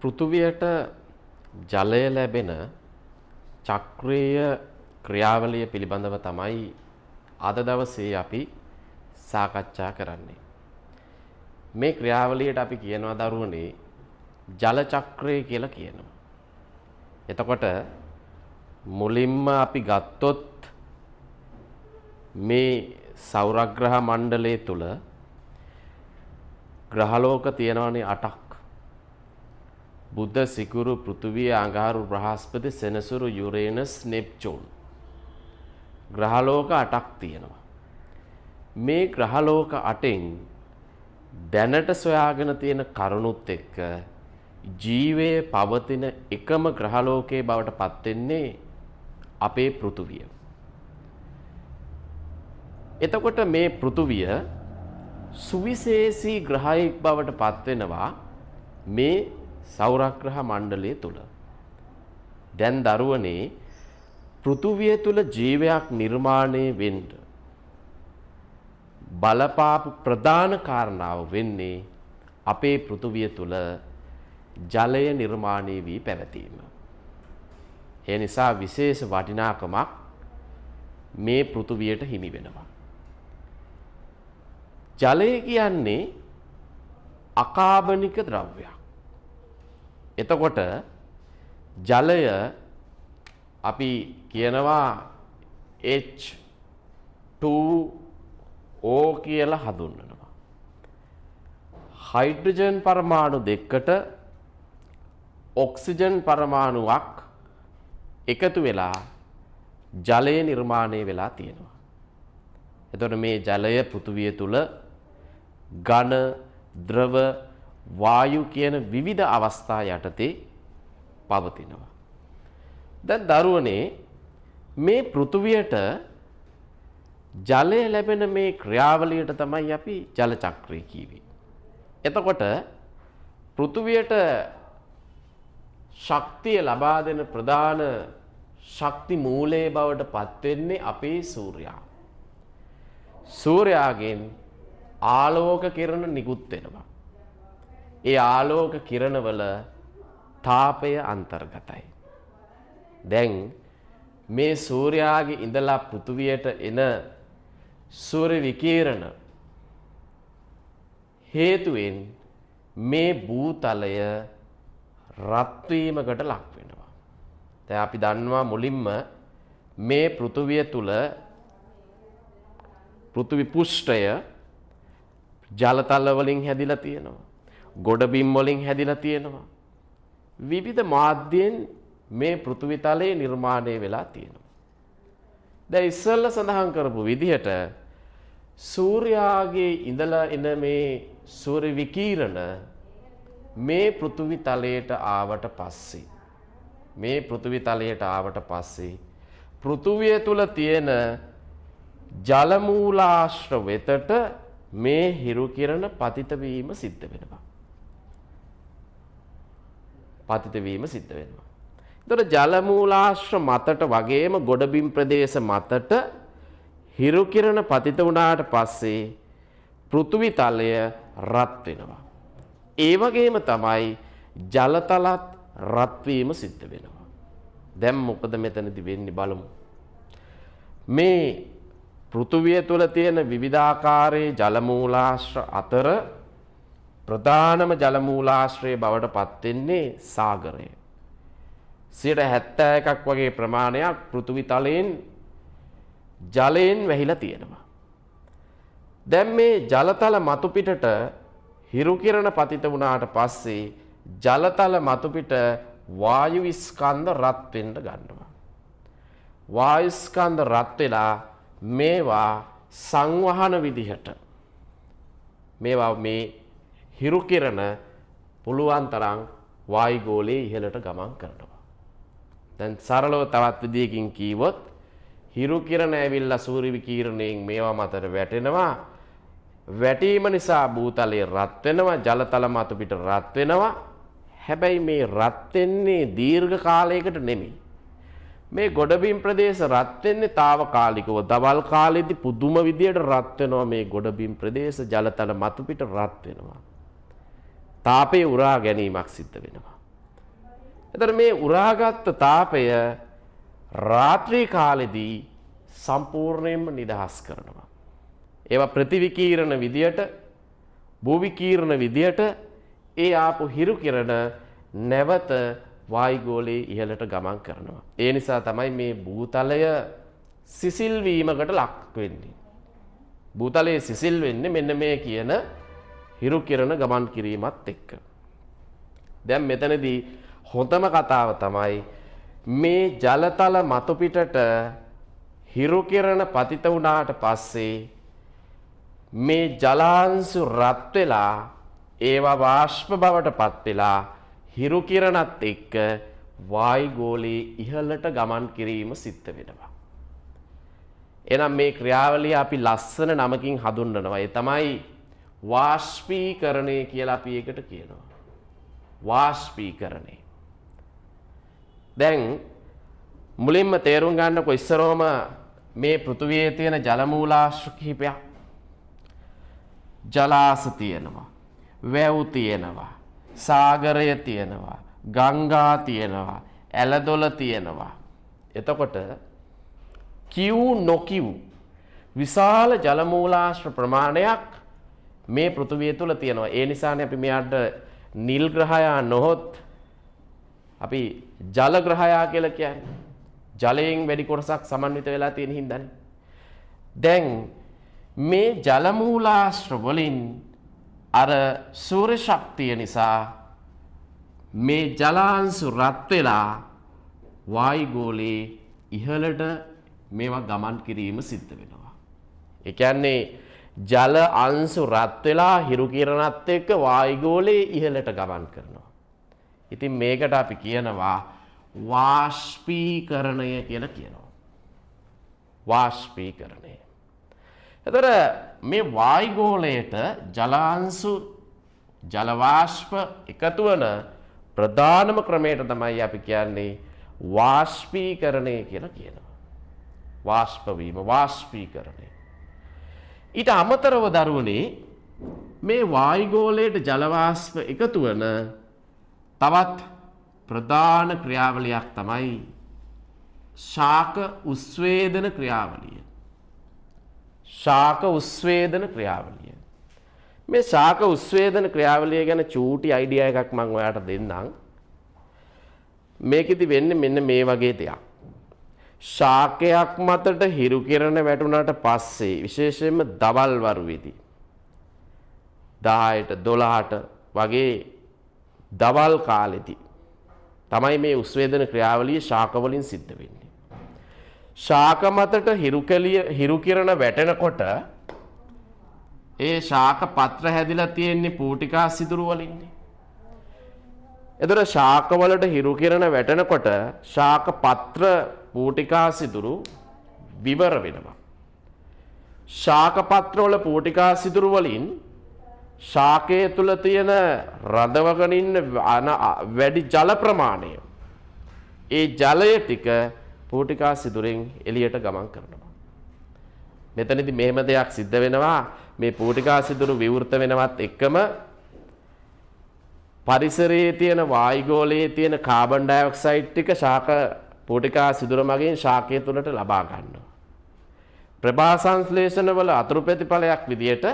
පෘථුවියට ජලය ලැබෙන චක්‍රීය ක්‍රියාවලිය පිළිබඳව තමයි අද දවසේ අපි සාකච්ඡා කරන්නේ. මේ ක්‍රියාවලියට අපි කියනවා දරුවනේ ජල චක්‍රය කියලා කියනවා. එතකොට මුලින්ම අපි ගත්තොත් මේ සෞරග්‍රහ මණ්ඩලය තුල ග්‍රහලෝක තියෙනවානේ 8ක්. බුධ, සිකුරු, පෘථිවිය, අඟහරු, බ්‍රහස්පති, සෙනසුරු, යුරේනස්, නෙප්චූන්. ග්‍රහලෝක 8ක් තියෙනවා. මේ ග්‍රහලෝක 8න් දැනට සොයාගෙන තියෙන කරුණුත් එක්ක ජීවයේ පවතින එකම ග්‍රහලෝකයේ බවට පත් වෙන්නේ අපේ පෘථිවිය. එතකොට මේ පෘථිවිය සුවිශේෂී ග්‍රහයක් බවට පත් වෙනවා මේ සෞරග්‍රහ මණ්ඩලය තුල. දැන් දරුවනේ පෘථිවිය තුල ජීවයක් නිර්මාණය වෙන්න බලපාපු ප්‍රධාන කාරණාව වෙන්නේ අපේ පෘථිවිය තුල ජලය නිර්මාණය වී පැවතීම. ඒ නිසා විශේෂ වටිනාකමක් මේ පෘථිවියට හිමි වෙනවා. ජලය කියන්නේ අකාබනික ද්‍රව්‍යයක්. එතකොට ජලය අපි කියනවා H2O කියලා හඳුන්වනවා. හයිඩ්‍රජන් පරමාණු දෙකකට ඔක්සිජන් පරමාණුවක් එකතු වෙලා ජලය නිර්මාණය වෙලා තියෙනවා. එතකොට මේ ජලය පෘථිවිය තුල ඝන, ද්‍රව, වායු කියන විවිධ අවස්ථා යටතේ පවතිනවා. දැන් දරුවනේ මේ පෘථිවියට ජලය ලැබෙන මේ ක්‍රියාවලියට තමයි අපි ජල චක්‍රය කියවේ. එතකොට පෘථිවියට ශක්තිය ලබා දෙන ප්‍රධාන ශක්ති මූලයේ බවට පත් වෙන්නේ අපේ සූර්යයා. සූර්යාගෙන් ආලෝක කිරණ නිකුත් වෙනවා. ඒ ආලෝක කිරණවල තාපය අන්තර්ගතයි. දැන් මේ සූර්යාගේ ඉඳලා පෘථිවියට එන සූර්ය විකිරණ හේතුවෙන් මේ භූතලය රත් වීමකට ලක් වෙනවා. දැන් අපි දන්නවා මුලින්ම මේ පෘථිවිය තුල පෘථිවි පෘෂ්ඨය ජලතල වලින් හැදිලා තියෙනවා. ගොඩබිම් වලින් හැදිලා තියෙනවා. විවිධ මාධ්‍යයෙන් මේ පෘථිවි තලයේ නිර්මාණය වෙලා තියෙනවා. දැන් ඉස්සෙල්ලා සඳහන් කරපු විදිහට සූර්යාගේ ඉඳලා එන මේ සූර්ය විකිරණ මේ පෘථිවි තලයට ආවට පස්සේ පෘථිවිය තුල තියෙන ජල මූලාශ්‍ර වෙතට මේ හිරු කිරණ පතිත වීම සිද්ධ වෙනවා. එතකොට ජල මූලාශ්‍ර මතට වගේම ගොඩබිම් ප්‍රදේශ මතට හිරු කිරණ පතිත වුණාට පස්සේ පෘථිවි තලය රත් වෙනවා. ඒ වගේම තමයි ජලතලත් රත් වීම සිද්ධ වෙනවා. දැන් මොකද මෙතනදී වෙන්නේ බලමු. මේ පෘථිවිය තුළ තියෙන විවිධාකාරයේ ජල මූලාශ්‍ර අතර ප්‍රධානම ජල මූලාශ්‍රයේ බවට පත් වෙන්නේ සාගරය. 71ක් වගේ ප්‍රමාණයක් පෘථිවි තලයෙන් ජලයෙන් වැහිලා තියෙනවා. දැන් මේ ජලතල මතු පිටට හිරු කිරණ පතිත වුණාට පස්සේ ජලතල මතු පිට වායු ස්කන්ධ රත් වෙන්න ගන්නවා. වායු ස්කන්ධ රත් වෙලා මේවා සංවහන විදිහට මේවා මේ හිරු කිරණ පුළුවන් තරම් වායුගෝලයේ ඉහළට ගමන් කරනවා. දැන් සරලව තවත් විදිහකින් කීවොත් හිරු කිරණ ඇවිල්ලා සූර්ය විකිරණයෙන් මේවා මතට වැටෙනවා. වැටීම නිසා භූතලය රත් වෙනවා, ජලතල මතු පිට රත් වෙනවා. හැබැයි මේ රත් වෙන්නේ දීර්ඝ කාලයකට නෙමෙයි. මේ ගොඩබිම් ප්‍රදේශ රත් වෙන්නේ తాවකාලිකව. දවල් කාලෙදී පුදුම විදියට රත් වෙනවා මේ ගොඩබිම් ප්‍රදේශ, ජලතල මතු පිට රත් වෙනවා. තාපයේ උරා ගැනීමක් සිද්ධ වෙනවා. එතකොට මේ උරාගත් තාපය රාත්‍රී කාලෙදී සම්පූර්ණයෙන්ම නිදහස් කරනවා. ඒවා ප්‍රතිවිකීරණ විදියට භූවිකීරණ විදියට ඒ ආපු හිරු කිරණ නැවත වායුගෝලයේ ඉහළට ගමන් කරනවා. ඒ නිසා තමයි මේ භූතලය සිසිල් වීමකට ලක් වෙන්නේ. භූතලයේ සිසිල් වෙන්නේ මෙන්න මේ කියන හිරු කිරණ ගමන් කිරීමත් එක්ක. දැන් මෙතනදී හොඳම කතාව තමයි මේ ජලතල මතු පිටට හිරු කිරණ පතිත වුණාට පස්සේ මේ ජලාංශු රත් වෙලා ඒවා වාෂ්ප බවට පත් වෙලා හිරු කිරණත් එක්ක වායුගෝලයේ ඉහළට ගමන් කිරීම සිද්ධ වෙනවා. එහෙනම් මේ ක්‍රියාවලිය අපි ලස්සන නමකින් හඳුන්වනවා. ඒ තමයි වාෂ්පීකරණය කියලා අපි ඒකට කියනවා. වාෂ්පීකරණය. දැන් මුලින්ම තේරුම් ගන්නකො ඉස්සරෝම මේ පෘථුවියේ තියෙන ජල මූලාශ්‍ර කිහිපයක්. ජලාශ තියෙනවා, වැව් තියෙනවා, සාගරය තියෙනවා, ගංගා තියෙනවා, ඇලදොල තියෙනවා. එතකොට කිව් නොකිව් විශාල ජල මූලාශ්‍ර ප්‍රමාණයක් මේ පෘථුවිය තුල තියෙනවා. ඒ නිසානේ අපි මෙයාට නිල් ග්‍රහයා නොහොත් අපි ජල ග්‍රහයා කියලා කියන්නේ. ජලයෙන් වැඩි කොටසක් සමන්විත වෙලා තියෙන හින්දානේ. දැන් මේ ජල මූලාශ්‍ර වලින් අර සූර්ය ශක්තිය නිසා මේ ජලාංශු රත් වෙලා වායුගෝලයේ ඉහළට මේවා ගමන් කිරීම සිද්ධ වෙනවා. ඒ කියන්නේ ජල අංශු රත් වෙලා හිරු කිරණත් එක්ක වායුගෝලයේ ඉහළට ගමන් කරනවා. ඉතින් මේකට අපි කියනවා වාෂ්පීකරණය කියලා කියනවා. වාෂ්පීකරණය. එතකොට මේ වායුගෝලයට ජලාංශු ජල වාෂ්ප එකතු වන ප්‍රධානම ක්‍රමයට තමයි අපි කියන්නේ වාෂ්පීකරණය කියලා කියනවා. වාෂ්ප වීම, වාෂ්පීකරණය. ඊට අමතරව දරුවනේ මේ වායුගෝලයට ජල වාෂ්ප එකතු වන තවත් ප්‍රධාන ක්‍රියාවලියක් තමයි ශාක උස්වේදන ක්‍රියාවලිය. ශාක උස්වේදන ක්‍රියාවලිය. මේ ශාක උස්වේදන ක්‍රියාවලිය ගැන චූටි අයිඩියා එකක් මම ඔයාලට දෙන්නම්. මේකෙදි වෙන්නේ මෙන්න මේ වගේ දෙයක්. ශාකයක් මතට හිරු කිරණ වැටුණාට පස්සේ විශේෂයෙන්ම දවල් වරුවේදී 10ට 12ට වගේ දවල් කාලෙදී තමයි මේ උස්වේදන ක්‍රියාවලිය ශාක වලින් සිද්ධ වෙන්නේ. ශාක මතට හිරු කිරණ වැටෙනකොට ඒ ශාක පත්‍ර හැදිලා තියෙන්නේ පූටිකා සිදුරු වලින්නේ. එතකොට ශාක වලට හිරු කිරණ වැටෙනකොට ශාක පත්‍ර පූටිකා සිදුරු විවර වෙනවා. ශාක පත්‍ර වල පූටිකා සිදුරු වලින් ශාකයේ තුල තියෙන රඳවගෙන ඉන්න වැඩි ජල ප්‍රමාණය ඒ ජලය ටික පූටිකා සිදුරෙන් එළියට ගමන් කරනවා. මෙතනදී මෙහෙම දෙයක් සිද්ධ වෙනවා. මේ පූටිකා සිදුරු විවෘත වෙනවත් එක්කම පරිසරයේ තියෙන වායුගෝලයේ තියෙන කාබන් ඩයොක්සයිඩ් ටික ශාක පූටිකා සිදුර මගින් ශාකයේ තුලට ලබා ගන්නවා. ප්‍රභා සංශ්ලේෂණ වල අතුරු ප්‍රතිඵලයක් විදියට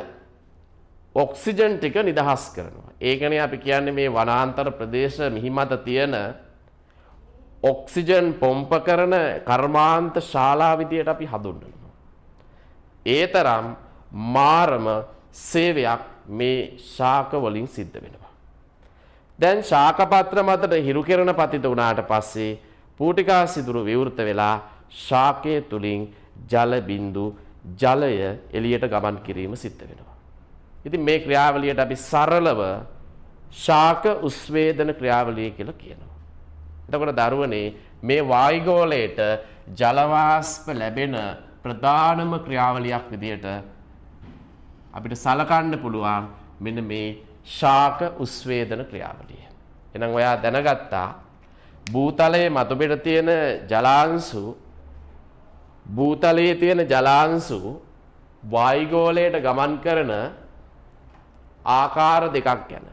ඔක්සිජන් ටික නිදහස් කරනවා. ඒකනේ අපි කියන්නේ මේ වනාන්තර ප්‍රදේශ මිහිමත තියෙන ඔක්සිජන් පොම්ප කරන කර්මාන්ත ශාලා විදියට අපි හඳුන්වනවා. ඒ තරම් මාරම සේවයක් මේ ශාක වලින් සිද්ධ වෙනවා. දැන් ශාක පත්‍ර මතට හිරු කිරණ පතිත වුණාට පස්සේ පූටිකා සිදුරු විවෘත වෙලා ශාකයේ තුලින් ජල බිඳු ජලය එළියට ගමන් කිරීම සිද්ධ වෙනවා. ඉතින් මේ ක්‍රියාවලියට අපි සරලව ශාක උස්වේදන ක්‍රියාවලිය කියලා කියනවා. එතකොට දරුවනේ මේ වායුගෝලයට ජල වාෂ්ප ලැබෙන ප්‍රධානම ක්‍රියාවලියක් විදියට අපිට සලකන්න පුළුවන් මෙන්න මේ ශාක උස්වේදන ක්‍රියාවලිය. එහෙනම් ඔයා දැනගත්තා භූතලයේ මතුපිට තියෙන ජලාංශු භූතලයේ තියෙන ජලාංශු වායුගෝලයට ගමන් කරන ආකාර දෙකක් ගැන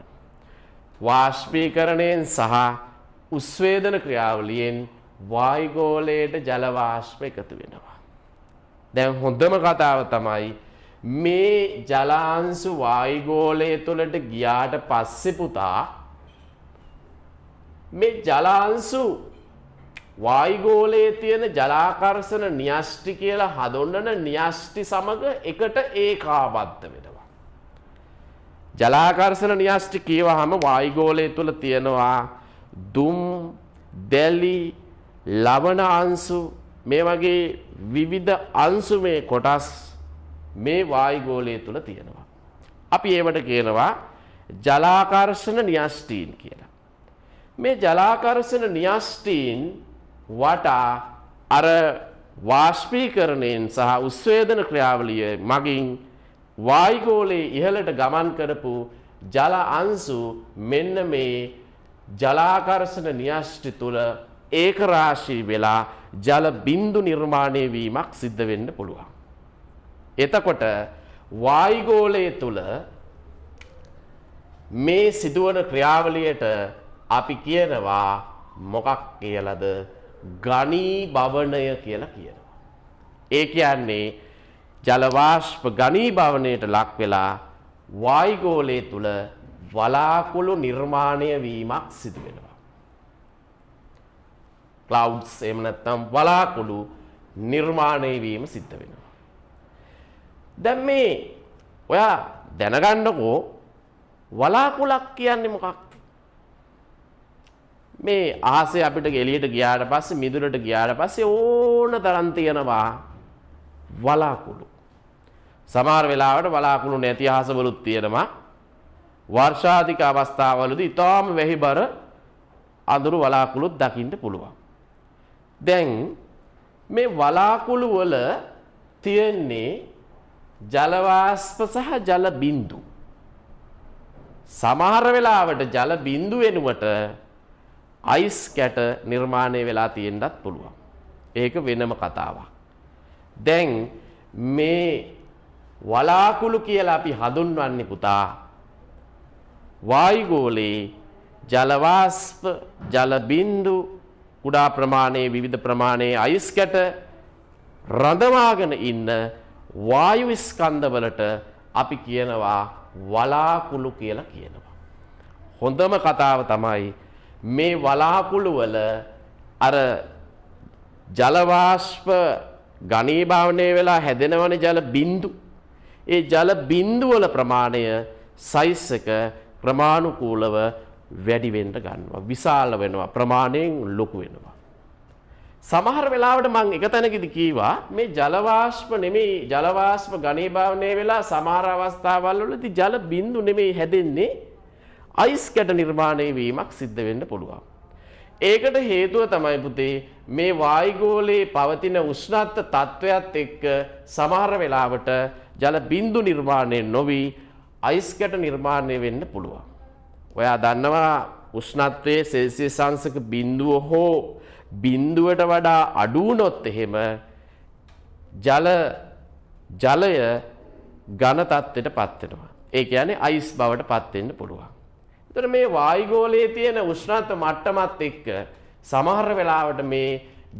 වාෂ්පීකරණයෙන් සහ උස්වේදන ක්‍රියාවලියෙන් වායුගෝලයට ජල වාෂ්ප එකතු වෙනවා. දැන් හොඳම කතාව තමයි මේ ජලාංශු වායුගෝලය තුළට ගියාට පස්සේ පුතා මේ ජලාංශු වායුගෝලයේ තියෙන ජලාකර්ෂණ න්‍යෂ්ටි කියලා හඳුන්වන න්‍යෂ්ටි සමග එකට ඒකාබද්ධ වෙනවා. ජලාකර්ෂණ න්‍යෂ්ටි කියවහම වායුගෝලය තුළ තියෙනවා දුම්, දැලි, ලවණ අංශු මේ වගේ විවිධ අංශු මේ කොටස් මේ වායුගෝලය තුළ තියෙනවා. අපි ඒවට කියනවා ජලාකර්ෂණ න්‍යෂ්ටීන් කියලා. මේ ජලාකර්ෂණ න්‍යෂ්ටීන් වටා අර වාෂ්පීකරණයෙන් සහ උස්වේදන ක්‍රියාවලිය මගින් වායුගෝලයේ ඉහළට ගමන් කරපු ජල අංශු මෙන්න මේ ජලාකර්ෂණ න්‍යෂ්ටි තුළ ඒකරාශී වෙලා ජල බිඳු නිර්මාණය වීමක් සිද්ධ වෙන්න පුළුවන්. එතකොට වායුගෝලයේ තුළ මේ සිදුවන ක්‍රියාවලියට අපි කියනවා මොකක් කියලාද? ඝනීභවනය කියලා කියනවා. ඒ කියන්නේ ජල වාෂ්ප ඝනීභවනයට ලක් වෙලා වායුගෝලයේ තුළ වලාකුළු නිර්මාණය වීමක් සිදු වෙනවා. ක්ලවුඩ්ස් එහෙම නැත්නම් වලාකුළු නිර්මාණය වීම සිද්ධ වෙනවා. දැන් මේ ඔයා දැනගන්නකෝ වලාකුළක් කියන්නේ මොකක්ද? මේ ආහසේ අපිට එළියට ගියාට පස්සේ මිදුලට ගියාට පස්සේ ඕන තරම් තියෙනවා වලාකුළු. සමහර වෙලාවට වලාකුළු නැති ආහසවලුත් තියෙනවා. වර්ෂාධික අවස්ථාවලදී ඊටාම වැහිබර අඳුරු වලාකුළුත් දකින්න පුළුවන්. දැන් මේ වලාකුළු වල තියෙන්නේ ජල වාෂ්ප සහ ජල බිඳු. සමහර වෙලාවට ජල බිඳු වෙනුවට අයිස් කැට නිර්මාණය වෙලා තියෙන්නත් පුළුවන්. ඒක වෙනම කතාවක්. දැන් මේ වලාකුළු කියලා අපි හඳුන්වන්නේ පුතා වායුගෝලයේ ජල වාෂ්ප, ජල බිඳු, කුඩා ප්‍රමාණයේ විවිධ ප්‍රමාණයේ අයිස් කැට රඳවාගෙන ඉන්න වායු ස්කන්ධවලට අපි කියනවා වලාකුළු කියලා කියනවා. හොඳම කතාව තමයි මේ වලාකුළු වල අර ජල වාෂ්ප ඝනීභවනය වෙලා හැදෙනවනේ ජල බිඳු. ඒ ජල බිඳු වල ප්‍රමාණය සයිස් එක ක්‍රමානුකූලව වැඩි වෙන්න ගන්නවා. විශාල වෙනවා, ප්‍රමාණයෙන් ලොකු වෙනවා. සමහර වෙලාවට මම එක තැනකදී කීවා මේ ජල වාෂ්ප නෙමෙයි ජල වාෂ්ප ඝනීභවනය වෙලා සමහර අවස්ථාවල් වලදී ජල බිඳු නෙමෙයි හැදෙන්නේ අයිස් කැට නිර්මාණය වීමක් සිද්ධ වෙන්න පුළුවන්. ඒකට හේතුව තමයි පුතේ මේ වායුගෝලයේ පවතින උෂ්ණත්ව තත්වයක් එක්ක සමහර වෙලාවට ජල බිඳු නිර්මාණය නොවි අයිස් කැට නිර්මාණය වෙන්න පුළුවන්. ඔයා දන්නවා උෂ්ණත්වයේ සෙල්සියස් අංශක බිඳුව හෝ බිඳුවට වඩා අඩු වුණොත් එහෙම ජලය ඝන තත්ත්වයට පත් වෙනවා. ඒ කියන්නේ අයිස් බවට පත් වෙන්න පුළුවන්. එතකොට මේ වායුගෝලයේ තියෙන උෂ්ණත්ව මට්ටමත් එක්ක සමහර වෙලාවට මේ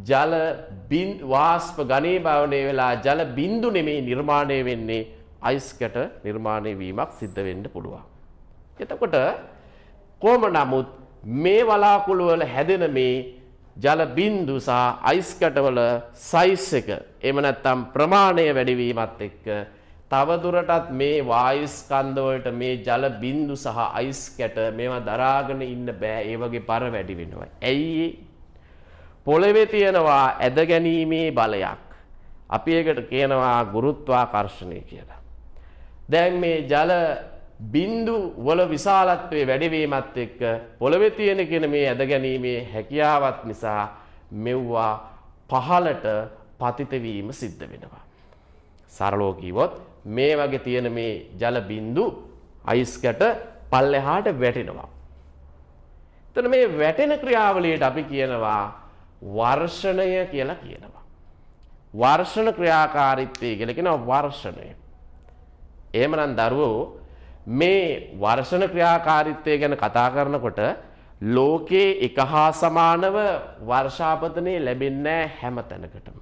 ජල වාෂ්ප ඝනීභවනය වෙලා ජල බිඳු නෙමේ නිර්මාණය වෙන්නේ අයිස් කැට නිර්මාණය වීමක් සිද්ධ වෙන්න පුළුවන්. එතකොට කොහොම නමුත් මේ වලාකුළු වල හැදෙන මේ ජල බිඳු සහ අයිස් කැටවල සයිස් එක එහෙම නැත්නම් ප්‍රමාණය වැඩි වීමත් එක්ක තවදුරටත් මේ වායු ස්කන්ධ වලට මේ ජල බිඳු සහ අයිස් කැට මේවා දරාගෙන ඉන්න බෑ. ඒ වගේ බර වැඩි වෙනවා. ඇයි? පොළවේ තියෙනවා ඇද ගැනීමේ බලයක්. අපි ඒකට කියනවා ගුරුත්වාකර්ෂණය කියලා. දැන් මේ ජල බිඳු වල විශාලත්වයේ වැඩිවීමත් එක්ක පොළවේ තියෙන කියන මේ ඇද ගැනීමේ හැකියාවත් නිසා මෙව්වා පහළට පතිත වීම සිද්ධ වෙනවා. සරලව කිව්වොත් මේ වගේ තියෙන මේ ජල බිඳු අයිස් කැට පල්ලෙහාට වැටෙනවා. එතන මේ වැටෙන ක්‍රියාවලියට අපි කියනවා වර්ෂණය කියලා කියනවා. වර්ෂණ ක්‍රියාකාරීත්වය කියලා කියනවා වර්ෂණය. එහෙමනම් දරුවෝ මේ වර්ෂණ ක්‍රියාකාරීත්වය ගැන කතා කරනකොට ලෝකයේ එක හා සමානව වර්ෂාපතනය ලැබෙන්නේ හැම තැනකටම.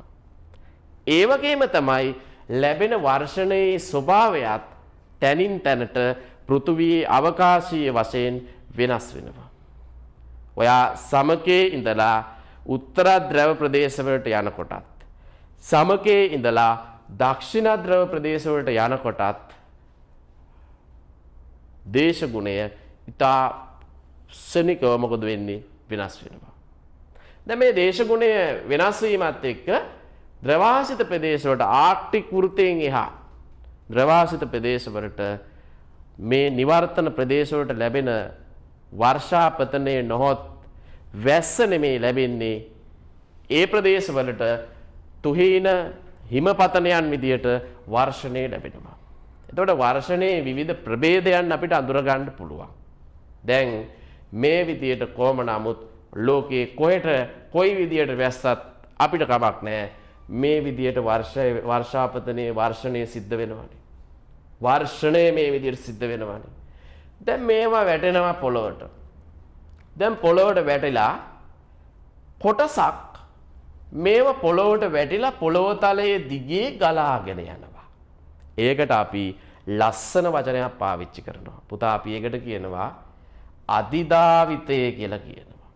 ඒ වගේම තමයි ලැබෙන වර්ෂණයේ ස්වභාවයත් තැනින් තැනට පෘථුවියේ අවකාශීය වශයෙන් වෙනස් වෙනවා. ඔයා සමකයේ ඉඳලා උත්තර ධ්‍රව ප්‍රදේශවලට යනකොටත් සමකයේ ඉඳලා දක්ෂිණ ධ්‍රව ප්‍රදේශවලට යනකොටත් දේශගුණය ඉතා ශනිකව මොකද වෙන්නේ වෙනස් වෙනවා. දැන් මේ දේශගුණය වෙනස් වීමත් එක්ක ද්‍රවාසිත ප්‍රදේශවලට ආර්ක්ටික් වෘතයෙන් එහා ද්‍රවාසිත ප්‍රදේශවලට මේ නිවර්තන ප්‍රදේශවලට ලැබෙන වර්ෂාපතනය නොහොත් වැස්ස නෙමේ ලැබෙන්නේ ඒ ප්‍රදේශවලට තුහීන හිමපතනයන් විදියට වර්ෂණය ලැබෙනවා. එතකොට වර්ෂණයේ විවිධ ප්‍රභේදයන් අපිට අඳුර ගන්න පුළුවන්. දැන් මේ විදියට කොහොම නමුත් ලෝකයේ කොයි විදියට වැස්සත් අපිට කමක් නැහැ. මේ විදියට වර්ෂාපතනයේ වර්ෂණය සිද්ධ වෙනවානේ. වර්ෂණය මේ විදියට සිද්ධ වෙනවානේ. දැන් මේවා වැටෙනවා පොළොවට. දැන් පොළොවට වැටිලා කොටසක් මේව පොළොවට වැටිලා පොළොව තලයේ දිගේ ගලාගෙන යනවා. ඒකට අපි ලස්සන වචනයක් පාවිච්චි කරනවා. පුතා අපි ඒකට කියනවා අධිධාවිතය කියලා කියනවා.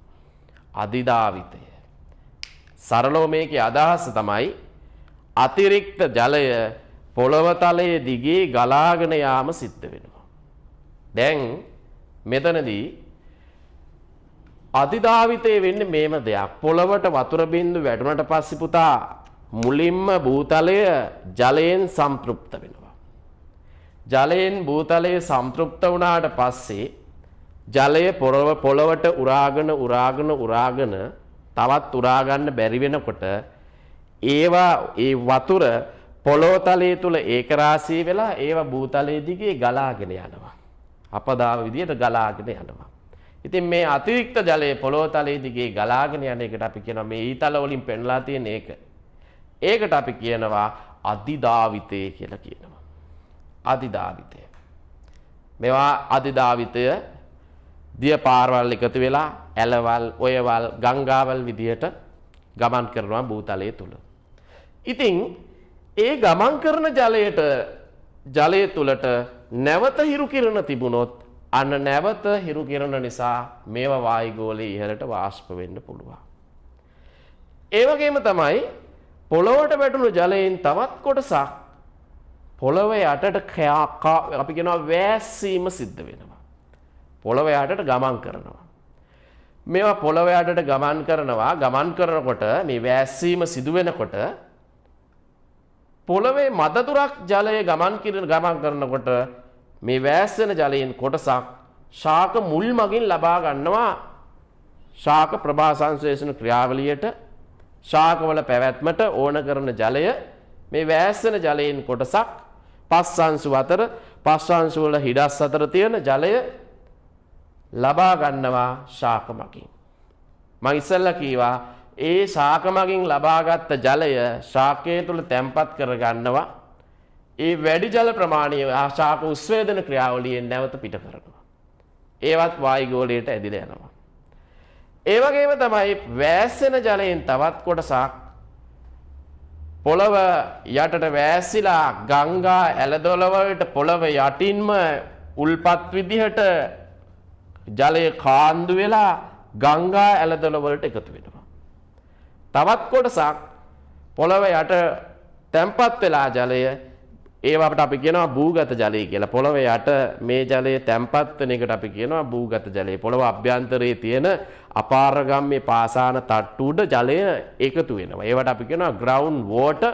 අධිධාවිතය. සරලව මේකේ අදහස තමයි අතිරික්ත ජලය පොළොව තලයේ දිගේ ගලාගෙන යාම සිද්ධ වෙනවා. දැන් මෙතනදී අධිධාවිතය වෙන්නේ මේම දෙයක්. පොළොවට වතුර බින්දු වැටුණට පස්සේ පුතා මුලින්ම භූතලය ජලයෙන් සම්තෘප්ත වෙනවා. ජලයෙන් භූතලය සම්තෘප්ත වුණාට පස්සේ ජලය පොළොවට උරාගෙන තවත් උරා ගන්න බැරි වෙනකොට ඒවා ඒ වතුර පොළොව තලයේ තුල ඒකරාශී වෙලා ඒවා භූතලයේ දිගේ ගලාගෙන යනවා. අපදාව විදියට ගලාගෙන යනවා. ඉතින් මේ අතිරික්ත ජලය පොළොව තලයේ දිගේ ගලාගෙන යන එකට අපි කියනවා මේ ඊතල වලින් පෙන්ලා තියෙන එක. ඒකට අපි කියනවා අධිධාවිතය කියලා කියනවා. අධිධාවිතය. මේවා අධිධාවිතය දිය පාරවල් එකතු වෙලා ඇලවල්, ඔයවල්, ගංගාවල් විදියට ගමන් කරනවා භූතලයේ තුල. ඉතින් ඒ ගමන් කරන ජලය තුලට නැවත හිරු කිරණ තිබුණොත් අන්න නැවත හිරු කිරණ නිසා මේවා වායුගෝලයේ ඉහළට වාෂ්ප වෙන්න පුළුවන්. ඒ වගේම තමයි පොළොවට වැටුණු ජලයෙන් තවත් කොටසක් පොළොව යටට අපි කියනවා වැස්සීම සිද්ධ වෙනවා. පොළොව යටට ගමන් කරනවා. මේවා පොළොව යටට ගමන් කරනකොට මේ වැස්සීම සිදු වෙනකොට පොළොවේ මදතුරක් ජලය ගමන් කරනකොට මේ වැස්සෙන ජලයෙන් කොටසක් ශාක මුල් මගින් ලබා ගන්නවා ශාක ප්‍රභා සංශ්ලේෂණ ක්‍රියාවලියට ශාකවල පැවැත්මට ඕන කරන ජලය මේ වැස්සෙන ජලයෙන් කොටසක් පස් අංශු වල හිඩස් අතර තියෙන ජලය ලබා ගන්නවා ශාක මගින්. මම ඉස්සෙල්ලා කීවා ඒ ශාක මගින් ලබාගත් ජලය ශාකයේ තුල තැම්පත් කර ගන්නවා. ඒ වැඩි ජල ප්‍රමාණය ශාක උස්වේදන ක්‍රියාවලියෙන් නැවත පිට කරනවා. ඒවත් වායුගෝලයට ඇදිලා යනවා. ඒ වගේම තමයි වැස්සෙන ජලයෙන් තවත් කොටසක් පොළව යටට වැස්සිලා ගංගා ඇලදොල වලට පොළව යටින්ම උල්පත් විදිහට ජලය කාන්දු වෙලා ගංගා ඇලදොල වලට එකතු වෙනවා. තවත් කොටසක් පොළව යට තැම්පත් වෙලා ජලය ඒවට අපි කියනවා භූගත ජලය කියලා. පොළව යට මේ ජලය තැම්පත් වෙන එකට අපි කියනවා භූගත ජලය. පොළව අභ්‍යන්තරයේ තියෙන අපාරගම්‍ය පාසාන තට්ටු උඩ ජලය එකතු වෙනවා. ඒවට අපි කියනවා ග්‍රවුන්ඩ් වෝටර්.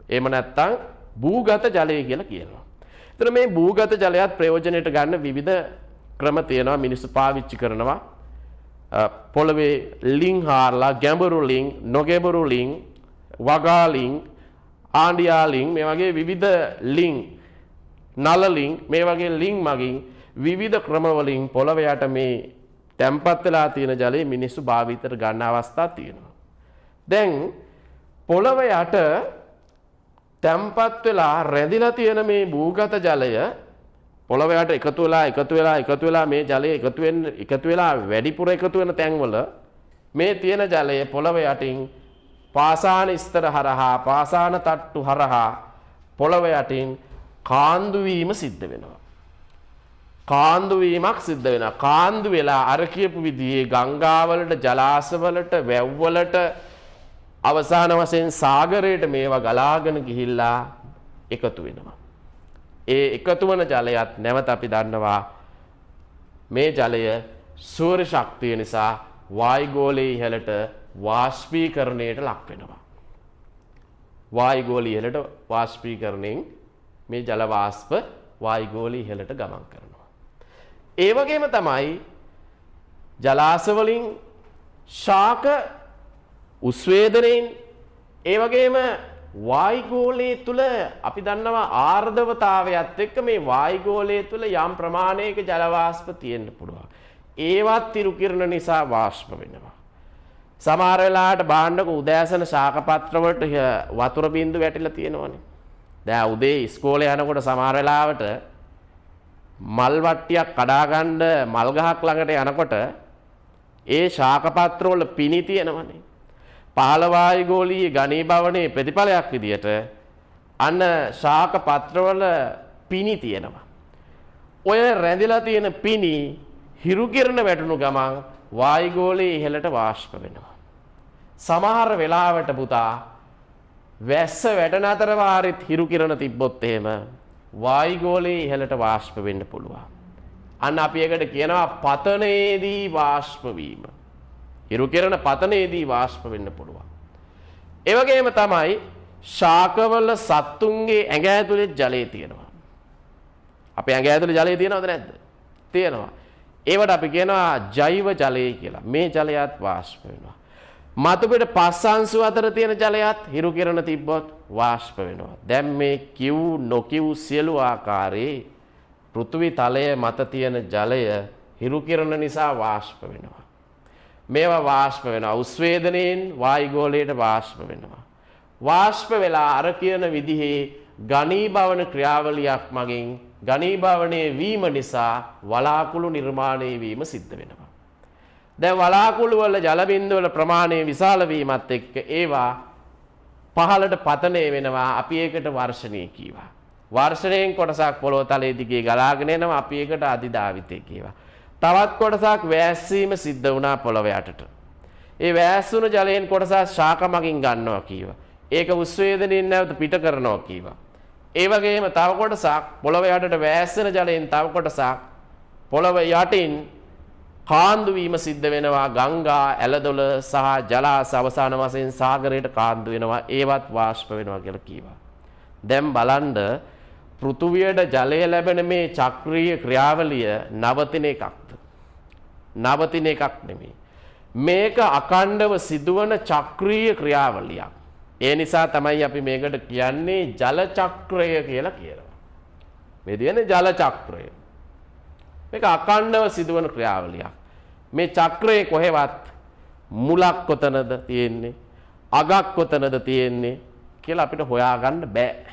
එහෙම නැත්නම් භූගත ජලය කියලා කියනවා. එතන මේ භූගත ජලයත් ප්‍රයෝජනයට ගන්න විවිධ ක්‍රම තියෙනවා. මිනිස්සු පාවිච්චි කරනවා. පොළවේ ලිං හාරලා ගැඹුරු ලිං, නොගැඹුරු ලිං, වගා ලිං, ආණ්ඩියා ලිං මේ වගේ විවිධ ලිං, නල ලිං මේ වගේ ලිං මගින් විවිධ ක්‍රම වලින් පොළව යට මේ තැම්පත් වෙලා තියෙන ජලය මිනිස්සු භාවිතයට ගන්න අවස්ථා තියෙනවා. දැන් පොළව යට තැම්පත් වෙලා රැඳිලා තියෙන මේ භූගත ජලය පොළොව යට එකතු වෙලා මේ ජලය එකතු වෙලා වැඩිපුර එකතු වෙන තැන්වල මේ තියෙන ජලය පොළොව යටින් පාසාන ස්තර හරහා පාසාන තට්ටු හරහා පොළොව යටින් කාන්දු වීම සිද්ධ වෙනවා. කාන්දු වීමක් සිද්ධ වෙනවා. කාන්දු වෙලා අර කියපු විදිහේ ගංගාවලට ජලාශවලට වැව්වලට අවසාන වශයෙන් සාගරයට මේවා ගලාගෙන ගිහිල්ලා එකතු වෙනවා. ඒ එකතු වන ජලයත් නැවත අපි දන්නවා මේ ජලය සූර්ය ශක්තිය නිසා වායුගෝලයේ ඉහළට වාෂ්පීකරණයට ලක් වෙනවා. වායුගෝලයේ ඉහළට වාෂ්පීකරණයෙන් මේ ජල වාෂ්ප වායුගෝලයේ ඉහළට ගමන් කරනවා. ඒ වගේම තමයි ජලාශ වලින් ශාක උස්වේදනයෙන් ඒ වගේම වායුගෝලයේ තුල අපි දන්නවා ආර්ද්‍රවතාවයත් එක්ක මේ වායුගෝලයේ තුල යම් ප්‍රමාණයක ජල වාෂ්ප තියෙන්න පුළුවන්. ඒවත් තිරු කිරණ නිසා වාෂ්ප වෙනවා. සමහර වෙලාවට බාණ්ඩක උදෑසන ශාක පත්‍ර වලට වතුර බින්දු වැටිලා තියෙනවනේ. දැන් උදේ ඉස්කෝලේ යනකොට සමහර වෙලාවට මල් වට්ටියක් කඩා ගන්න මල් ගහක් ළඟට යනකොට ඒ ශාක පත්‍ර වල පිණි තියෙනවනේ. පහළ වායුගෝලීය ඝනීභවනයේ ප්‍රතිඵලයක් විදියට අන්න ශාක පත්‍රවල පිණි තියෙනවා. ඔය රැඳිලා තියෙන පිණි හිරු කිරණ වැටුණු ගමන් වායුගෝලයේ ඉහළට වාෂ්ප වෙනවා. සමහර වෙලාවට පුතා වැස්ස වැටෙන අතර වාරෙත් හිරු කිරණ තිබ්බොත් එහෙම වායුගෝලයේ ඉහළට වාෂ්ප වෙන්න පුළුවන්. අන්න අපි ඒකට කියනවා පතනයේදී වාෂ්ප වීම. හිරු කිරණ පතනයේදී වාෂ්ප වෙන්න පුළුවන්. ඒ වගේම තමයි ශාකවල සත්තුන්ගේ ඇඟ ඇතුලේ ජලය තියෙනවා. අපේ ඇඟ ඇතුලේ ජලය තියෙනවද නැද්ද? තියෙනවා. ඒවට අපි කියනවා ජෛව ජලය කියලා. මේ ජලයත් වාෂ්ප වෙනවා. මතු පිට පස් අංශු අතර තියෙන ජලයත් හිරු කිරණ තිබ්බොත් වාෂ්ප වෙනවා. දැන් මේ කිව් නොකිව් සියලු ආකාරයේ පෘථිවි තලය මත තියෙන ජලය හිරු කිරණ නිසා වාෂ්ප වෙනවා. මේවා වාෂ්ප වෙනවා. උස්වේදනයෙන් වායුගෝලයට වාෂ්ප වෙනවා. වාෂ්ප වෙලා අර කියන විදිහේ ඝනීභවන ක්‍රියාවලියක් මගින් ඝනීභවනයේ වීම නිසා වලාකුළු නිර්මාණය වීම සිද්ධ වෙනවා. දැන් වලාකුළු වල ජල බිඳු වල ප්‍රමාණය විශාල වීමත් එක්ක ඒවා පහළට පතනය වෙනවා. අපි ඒකට වර්ෂණය කියවා. වර්ෂණයෙන් කොටසක් පොළොව තලයේ දිගේ ගලාගෙන එනවා. අපි ඒකට අධිධාවිතය කියවා. තවත් කොටසක් වැස්සීම සිද්ධ වුණා පොළොව යටට. ඒ වැස්සුණු ජලයෙන් කොටසක් ශාක මගින් ගන්නවා කීවා. ඒක උස්වේදනයෙන් නැවත පිට කරනවා කීවා. ඒ වගේම තව කොටසක් පොළොව යටට වැස්සෙන ජලයෙන් තව කොටසක් පොළොව යටින් කාන්දු වීම සිද්ධ වෙනවා. ගංගා ඇලදොල සහ ජලාශ අවසාන වශයෙන් සාගරයට කාන්දු වෙනවා. ඒවත් වාෂ්ප වෙනවා කියලා කීවා. දැන් බලන්න පෘථුවියට ජලය ලැබෙන මේ චක්‍රීය ක්‍රියාවලිය නවතින එකක්ද? නවතින එකක් නෙමෙයි. මේක අඛණ්ඩව සිදුවන චක්‍රීය ක්‍රියාවලියක්. ඒ නිසා තමයි අපි මේකට කියන්නේ ජල චක්‍රය කියලා කියනවා. මේ කියන්නේ ජල චක්‍රය. මේක අඛණ්ඩව සිදුවන ක්‍රියාවලියක්. මේ චක්‍රයේ කොහෙවත් මුලක් කොතනද තියෙන්නේ? අගක් කොතනද තියෙන්නේ කියලා අපිට හොයාගන්න බෑ.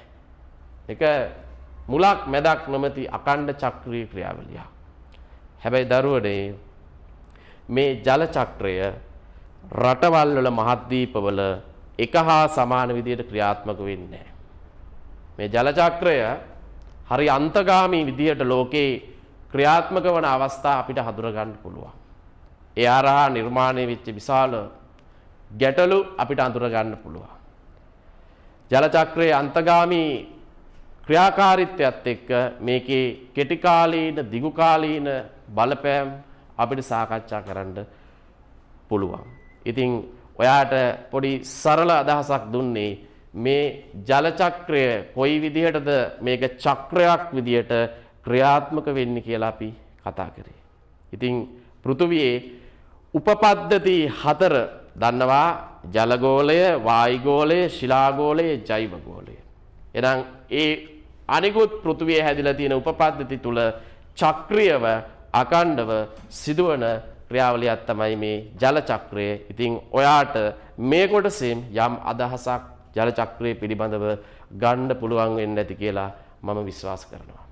ඒක මුලක් මැදක් නොමැති අඛණ්ඩ චක්‍රීය ක්‍රියාවලියක්. හැබැයි දරුවනේ මේ ජල චක්‍රය රටවල් වල මහද්වීපවල එක හා සමාන විදිහට ක්‍රියාත්මක වෙන්නේ නැහැ. මේ ජල චක්‍රය හරි අන්තගාමී විදිහට ලෝකේ ක්‍රියාත්මක වන අවස්ථා අපිට හඳුනා ගන්න පුළුවන්. ඒ ආරහා නිර්මාණය වෙච්ච විශාල ගැටලු අපිට අඳුර ගන්න පුළුවන්. ජල චක්‍රයේ අන්තගාමී ක්‍රියාකාරීත්වයත් එක්ක මේකේ කෙටි කාලීන දිගු කාලීන බලපෑම් අපිට සාකච්ඡා කරන්න පුළුවන්. ඉතින් ඔයාට පොඩි සරල අදහසක් දුන්නේ මේ ජල චක්‍රය කොයි විදිහටද මේක චක්‍රයක් විදිහට ක්‍රියාත්මක වෙන්නේ කියලා අපි කතා කරේ. ඉතින් පෘථුවියේ උපපද්ධති 4 දන්නවා: ජලගෝලය, වායුගෝලය, ශිලාගෝලය, ජෛවගෝලය. එහෙනම් ඒ අනිකුත් පෘථුවියේ හැදිලා තියෙන උපපද්ධති තුල චක්‍රීයව අඛණ්ඩව සිදුවන ක්‍රියාවලියක් තමයි මේ ජල චක්‍රය. ඉතින් ඔයාට මේ කොටසෙන් යම් අදහසක් ජල චක්‍රය පිළිබඳව ගන්න පුළුවන් වෙන්නේ නැති කියලා මම විශ්වාස කරනවා.